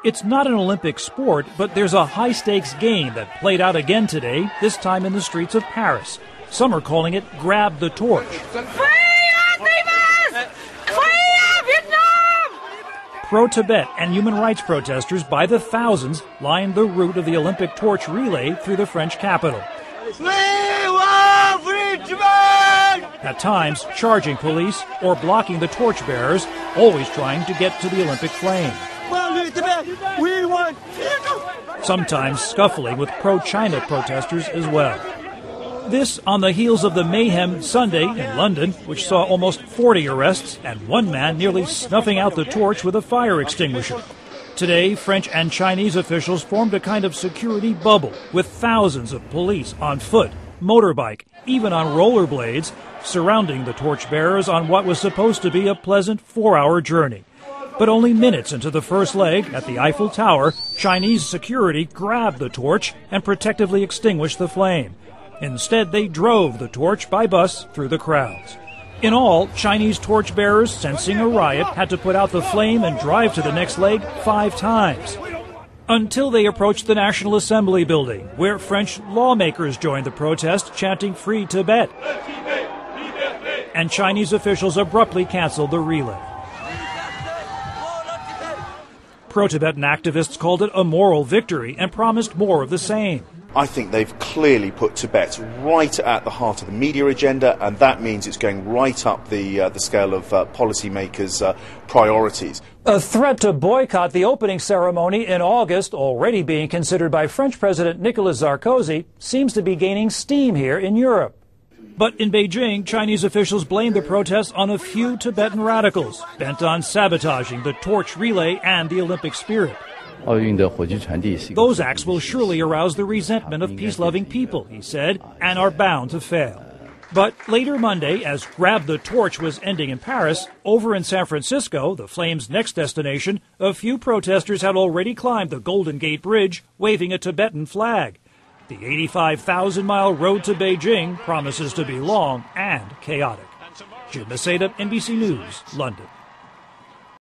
It's not an Olympic sport, but there's a high-stakes game that played out again today, this time in the streets of Paris. Some are calling it Grab the Torch. Pro-Tibet and human rights protesters by the thousands lined the route of the Olympic torch relay through the French capital. At times, charging police or blocking the torchbearers, always trying to get to the Olympic flame. Sometimes scuffling with pro-China protesters as well. This on the heels of the mayhem Sunday in London, which saw almost 40 arrests and one man nearly snuffing out the torch with a fire extinguisher. Today, French and Chinese officials formed a kind of security bubble with thousands of police on foot, motorbike, even on rollerblades, surrounding the torchbearers on what was supposed to be a pleasant 4-hour journey. But only minutes into the first leg, at the Eiffel Tower, Chinese security grabbed the torch and protectively extinguished the flame. Instead, they drove the torch by bus through the crowds. In all, Chinese torchbearers, sensing a riot, had to put out the flame and drive to the next leg 5 times. Until they approached the National Assembly building, where French lawmakers joined the protest, chanting "Free Tibet." And Chinese officials abruptly canceled the relay. Pro-Tibetan activists called it a moral victory and promised more of the same. I think they've clearly put Tibet right at the heart of the media agenda, and that means it's going right up the scale of policymakers' priorities. A threat to boycott the opening ceremony in August, already being considered by French President Nicolas Sarkozy, seems to be gaining steam here in Europe. But in Beijing, Chinese officials blame the protests on a few Tibetan radicals bent on sabotaging the torch relay and the Olympic spirit. Those acts will surely arouse the resentment of peace-loving people, he said, and are bound to fail. But later Monday, as Grab the Torch was ending in Paris, over in San Francisco, the flame's next destination, a few protesters had already climbed the Golden Gate Bridge, waving a Tibetan flag. The 85,000-mile road to Beijing promises to be long and chaotic. Jim Maseda, NBC News, London.